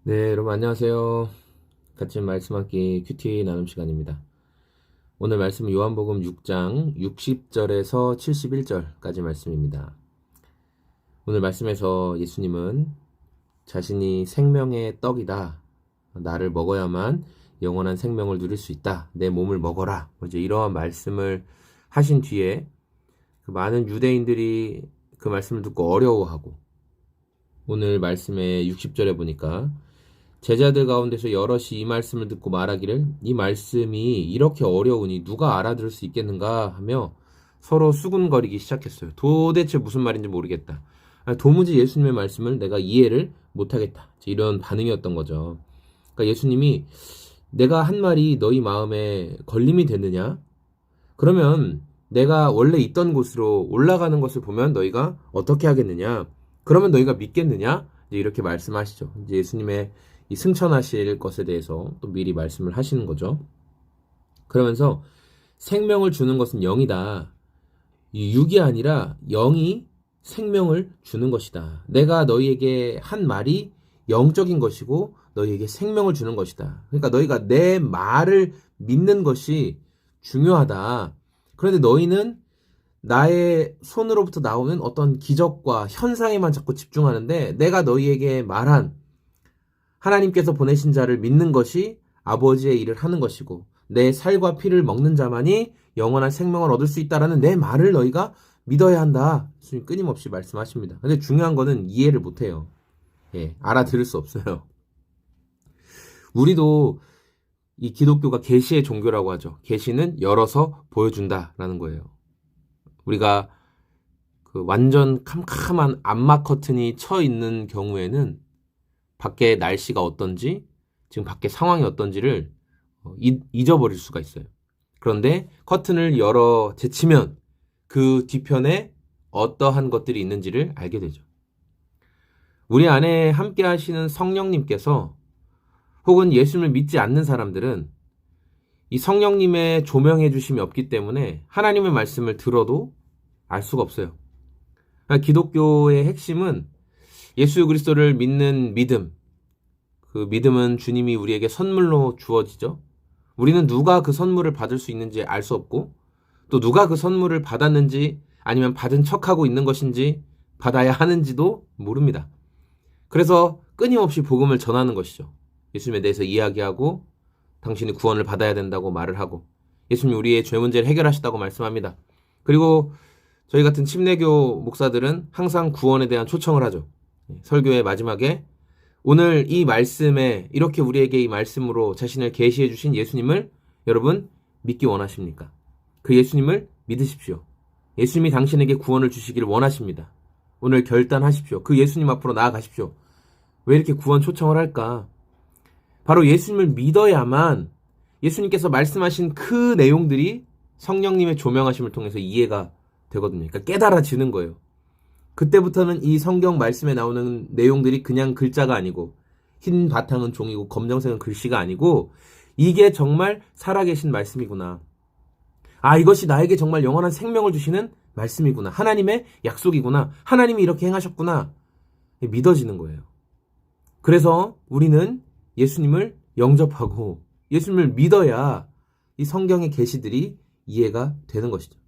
네, 여러분 안녕하세요. 같이 말씀하기 큐티 나눔 시간입니다. 오늘 말씀은 요한복음 6장 60절에서 71절까지 말씀입니다. 오늘 말씀에서 예수님은 자신이 생명의 떡이다. 나를 먹어야만 영원한 생명을 누릴 수 있다. 내 몸을 먹어라. 이제 이러한 말씀을 하신 뒤에 그 많은 유대인들이 그 말씀을 듣고 어려워하고 오늘 말씀의 60절에 보니까 제자들 가운데서 여럿이 이 말씀을 듣고 말하기를 이 말씀이 이렇게 어려우니 누가 알아들을 수 있겠는가 하며 서로 수군거리기 시작했어요. 도대체 무슨 말인지 모르겠다. 도무지 예수님의 말씀을 내가 이해를 못하겠다. 이런 반응이었던 거죠. 그러니까 예수님이 내가 한 말이 너희 마음에 걸림이 됐느냐? 그러면 내가 원래 있던 곳으로 올라가는 것을 보면 너희가 어떻게 하겠느냐? 그러면 너희가 믿겠느냐? 이렇게 말씀하시죠. 이제 예수님의 이 승천하실 것에 대해서 또 미리 말씀을 하시는 거죠. 그러면서 생명을 주는 것은 영이다. 이 육이 아니라 영이 생명을 주는 것이다. 내가 너희에게 한 말이 영적인 것이고 너희에게 생명을 주는 것이다. 그러니까 너희가 내 말을 믿는 것이 중요하다. 그런데 너희는 나의 손으로부터 나오는 어떤 기적과 현상에만 자꾸 집중하는데 내가 너희에게 말한 하나님께서 보내신 자를 믿는 것이 아버지의 일을 하는 것이고 내 살과 피를 먹는 자만이 영원한 생명을 얻을 수 있다라는 내 말을 너희가 믿어야 한다. 예수님 끊임없이 말씀하십니다. 근데 중요한 거는 이해를 못해요. 알아들을 수 없어요. 우리도 이 기독교가 계시의 종교라고 하죠. 계시는 열어서 보여준다라는 거예요. 우리가 그 완전 캄캄한 암막 커튼이 쳐 있는 경우에는 밖에 날씨가 어떤지, 지금 밖에 상황이 어떤지를 잊어버릴 수가 있어요. 그런데 커튼을 열어 제치면 그 뒤편에 어떠한 것들이 있는지를 알게 되죠. 우리 안에 함께 하시는 성령님께서 혹은 예수님을 믿지 않는 사람들은 이 성령님의 조명해 주심이 없기 때문에 하나님의 말씀을 들어도 알 수가 없어요. 기독교의 핵심은 예수 그리스도를 믿는 믿음, 그 믿음은 주님이 우리에게 선물로 주어지죠. 우리는 누가 그 선물을 받을 수 있는지 알 수 없고 또 누가 그 선물을 받았는지 아니면 받은 척하고 있는 것인지 받아야 하는지도 모릅니다. 그래서 끊임없이 복음을 전하는 것이죠. 예수님에 대해서 이야기하고 당신이 구원을 받아야 된다고 말을 하고 예수님이 우리의 죄 문제를 해결하셨다고 말씀합니다. 그리고 저희 같은 침례교 목사들은 항상 구원에 대한 초청을 하죠. 설교의 마지막에 오늘 이 말씀에 이렇게 우리에게 이 말씀으로 자신을 계시해 주신 예수님을 여러분 믿기 원하십니까? 그 예수님을 믿으십시오. 예수님이 당신에게 구원을 주시기를 원하십니다. 오늘 결단하십시오. 그 예수님 앞으로 나아가십시오. 왜 이렇게 구원 초청을 할까? 바로 예수님을 믿어야만 예수님께서 말씀하신 그 내용들이 성령님의 조명하심을 통해서 이해가 되거든요. 그러니까 깨달아지는 거예요. 그때부터는 이 성경 말씀에 나오는 내용들이 그냥 글자가 아니고 흰 바탕은 종이고 검정색은 글씨가 아니고 이게 정말 살아계신 말씀이구나. 이것이 나에게 정말 영원한 생명을 주시는 말씀이구나. 하나님의 약속이구나. 하나님이 이렇게 행하셨구나. 믿어지는 거예요. 그래서 우리는 예수님을 영접하고 예수님을 믿어야 이 성경의 계시들이 이해가 되는 것이죠.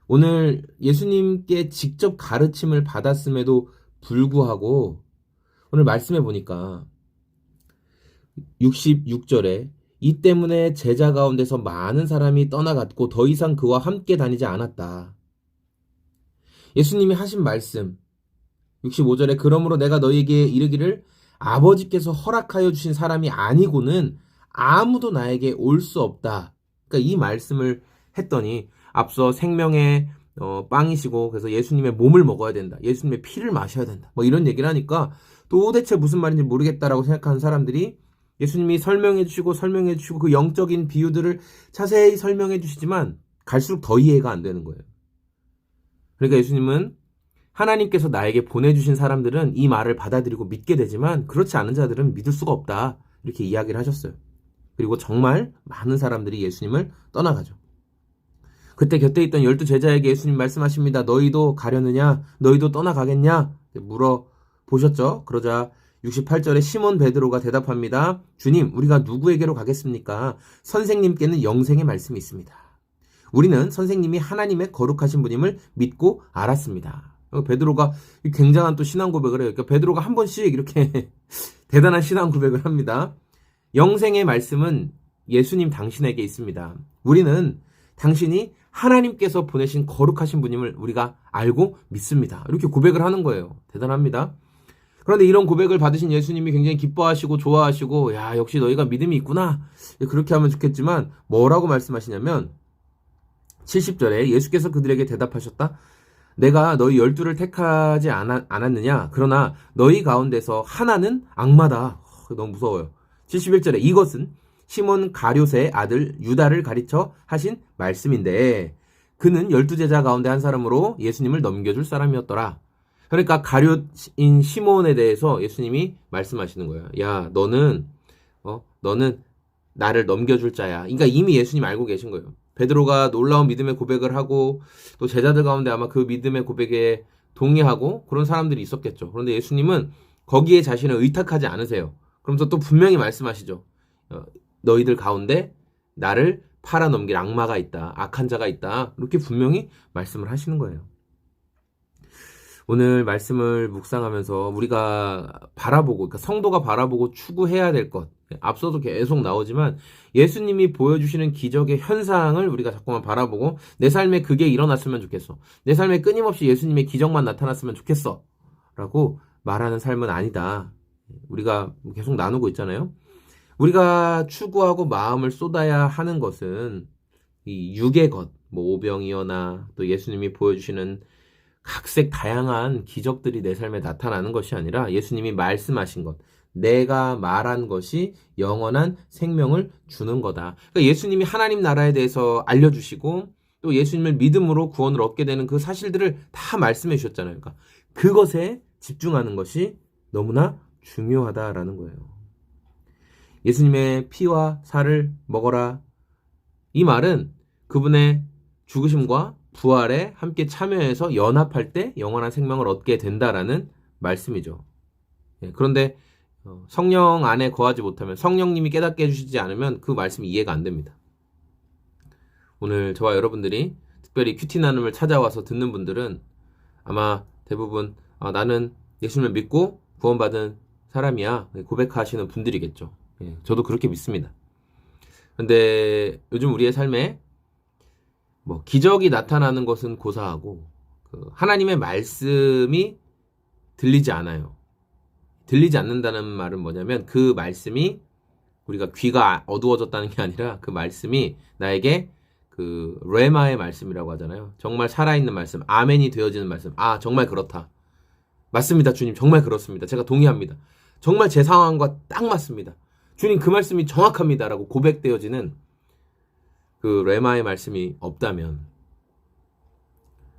오늘 예수님께 직접 가르침을 받았음에도 불구하고 오늘 말씀해 보니까 66절에 이 때문에 제자 가운데서 많은 사람이 떠나갔고 더 이상 그와 함께 다니지 않았다. 예수님이 하신 말씀 65절에 그러므로 내가 너희에게 이르기를 아버지께서 허락하여 주신 사람이 아니고는 아무도 나에게 올 수 없다. 그러니까 이 말씀을 했더니 앞서 생명의 빵이시고 그래서 예수님의 몸을 먹어야 된다. 예수님의 피를 마셔야 된다. 뭐 이런 얘기를 하니까 도대체 무슨 말인지 모르겠다라고 생각하는 사람들이 예수님이 설명해 주시고 그 영적인 비유들을 자세히 설명해 주시지만 갈수록 더 이해가 안 되는 거예요. 그러니까 예수님은 하나님께서 나에게 보내주신 사람들은 이 말을 받아들이고 믿게 되지만 그렇지 않은 자들은 믿을 수가 없다. 이렇게 이야기를 하셨어요. 그리고 정말 많은 사람들이 예수님을 떠나가죠. 그때 곁에 있던 12제자에게 예수님 말씀하십니다. 너희도 가려느냐? 너희도 떠나가겠냐? 물어보셨죠. 그러자 68절에 시몬 베드로가 대답합니다. 주님, 우리가 누구에게로 가겠습니까? 선생님께는 영생의 말씀이 있습니다. 우리는 선생님이 하나님의 거룩하신 분임을 믿고 알았습니다. 베드로가 굉장한 또 신앙 고백을 해요. 그러니까 베드로가 한 번씩 이렇게 대단한 신앙 고백을 합니다. 영생의 말씀은 예수님 당신에게 있습니다. 우리는 당신이 하나님께서 보내신 거룩하신 분임을 우리가 알고 믿습니다. 이렇게 고백을 하는 거예요. 대단합니다. 그런데 이런 고백을 받으신 예수님이 굉장히 기뻐하시고 좋아하시고 야, 역시 너희가 믿음이 있구나. 그렇게 하면 좋겠지만 뭐라고 말씀하시냐면 70절에 예수께서 그들에게 대답하셨다. 내가 너희 12를 택하지 않았느냐? 그러나 너희 가운데서 하나는 악마다. 너무 무서워요. 71절에 이것은 시몬 가룟의 아들 유다를 가르쳐 하신 말씀인데 그는 12제자 가운데 한 사람으로 예수님을 넘겨줄 사람이었더라. 그러니까 가룟인 시몬에 대해서 예수님이 말씀하시는 거예요. 야, 너는 나를 넘겨줄 자야. 그러니까 이미 예수님 알고 계신 거예요. 베드로가 놀라운 믿음의 고백을 하고 또 제자들 가운데 아마 그 믿음의 고백에 동의하고 그런 사람들이 있었겠죠. 그런데 예수님은 거기에 자신을 의탁하지 않으세요. 그러면서 또 분명히 말씀하시죠. 너희들 가운데 나를 팔아넘길 악마가 있다. 악한 자가 있다. 이렇게 분명히 말씀을 하시는 거예요. 오늘 말씀을 묵상하면서 우리가 바라보고, 그러니까 성도가 바라보고 추구해야 될 것, 앞서도 계속 나오지만 예수님이 보여주시는 기적의 현상을 우리가 자꾸만 바라보고 내 삶에 그게 일어났으면 좋겠어. 내 삶에 끊임없이 예수님의 기적만 나타났으면 좋겠어. 라고 말하는 삶은 아니다. 우리가 계속 나누고 있잖아요. 우리가 추구하고 마음을 쏟아야 하는 것은 이 육의 것, 뭐 오병이어나 또 예수님이 보여주시는 각색 다양한 기적들이 내 삶에 나타나는 것이 아니라 예수님이 말씀하신 것, 내가 말한 것이 영원한 생명을 주는 거다. 그러니까 예수님이 하나님 나라에 대해서 알려주시고 또 예수님을 믿음으로 구원을 얻게 되는 그 사실들을 다 말씀해 주셨잖아요. 그러니까 그것에 집중하는 것이 너무나 중요하다라는 거예요. 예수님의 피와 살을 먹어라. 이 말은 그분의 죽으심과 부활에 함께 참여해서 연합할 때 영원한 생명을 얻게 된다라는 말씀이죠. 그런데 성령 안에 거하지 못하면, 성령님이 깨닫게 해주시지 않으면 그 말씀이 이해가 안 됩니다. 오늘 저와 여러분들이 특별히 큐티 나눔을 찾아와서 듣는 분들은 아마 대부분 나는 예수님을 믿고 구원받은 사람이야 고백하시는 분들이겠죠. 저도 그렇게 믿습니다. 그런데 요즘 우리의 삶에 기적이 나타나는 것은 고사하고 하나님의 말씀이 들리지 않아요. 들리지 않는다는 말은 뭐냐면 그 말씀이 우리가 귀가 어두워졌다는 게 아니라 그 말씀이 나에게 그 레마의 말씀이라고 하잖아요. 정말 살아있는 말씀, 아멘이 되어지는 말씀. 아, 정말 그렇다. 맞습니다, 주님. 정말 그렇습니다. 제가 동의합니다. 정말 제 상황과 딱 맞습니다. 주님, 그 말씀이 정확합니다. 라고 고백되어지는 그 레마의 말씀이 없다면,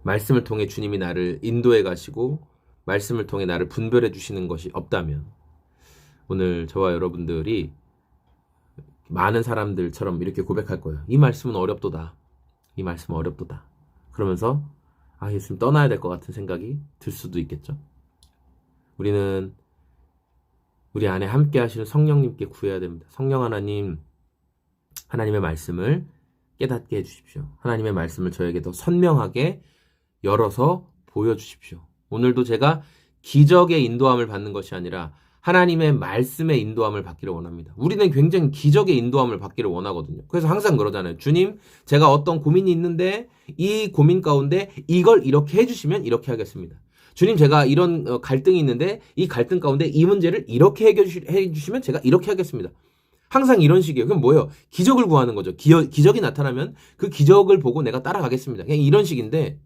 말씀을 통해 주님이 나를 인도해 가시고 말씀을 통해 나를 분별해 주시는 것이 없다면 오늘 저와 여러분들이 많은 사람들처럼 이렇게 고백할 거예요. 이 말씀은 어렵도다. 이 말씀은 어렵도다. 그러면서 예수님 떠나야 될 것 같은 생각이 들 수도 있겠죠. 우리는 우리 안에 함께 하시는 성령님께 구해야 됩니다. 성령 하나님, 하나님의 말씀을 깨닫게 해주십시오. 하나님의 말씀을 저에게 더 선명하게 열어서 보여주십시오. 오늘도 제가 기적의 인도함을 받는 것이 아니라 하나님의 말씀의 인도함을 받기를 원합니다. 우리는 굉장히 기적의 인도함을 받기를 원하거든요. 그래서 항상 그러잖아요. 주님, 제가 어떤 고민이 있는데 이 고민 가운데 이걸 이렇게 해주시면 이렇게 하겠습니다. 주님, 제가 이런 갈등이 있는데 이 갈등 가운데 이 문제를 이렇게 해결해 주시면 제가 이렇게 하겠습니다. 항상 이런 식이에요. 그럼 뭐예요? 기적을 구하는 거죠. 기적이 나타나면 그 기적을 보고 내가 따라가겠습니다. 그냥 이런 식인데,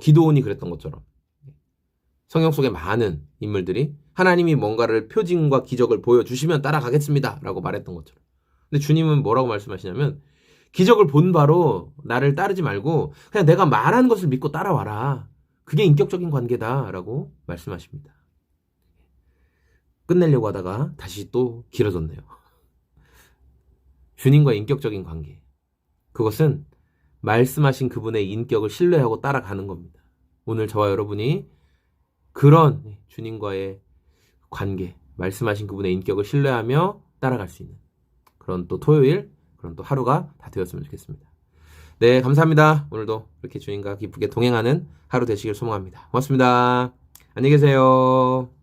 기도원이 그랬던 것처럼 성경 속에 많은 인물들이 하나님이 뭔가를 표징과 기적을 보여주시면 따라가겠습니다 라고 말했던 것처럼. 근데 주님은 뭐라고 말씀하시냐면 기적을 본 바로 나를 따르지 말고 그냥 내가 말하는 것을 믿고 따라와라. 그게 인격적인 관계다 라고 말씀하십니다. 끝내려고 하다가 다시 또 길어졌네요. 주님과의 인격적인 관계. 그것은 말씀하신 그분의 인격을 신뢰하고 따라가는 겁니다. 오늘 저와 여러분이 그런 주님과의 관계, 말씀하신 그분의 인격을 신뢰하며 따라갈 수 있는 그런 또 토요일, 그런 또 하루가 다 되었으면 좋겠습니다. 네, 감사합니다. 오늘도 이렇게 주님과 기쁘게 동행하는 하루 되시길 소망합니다. 고맙습니다. 안녕히 계세요.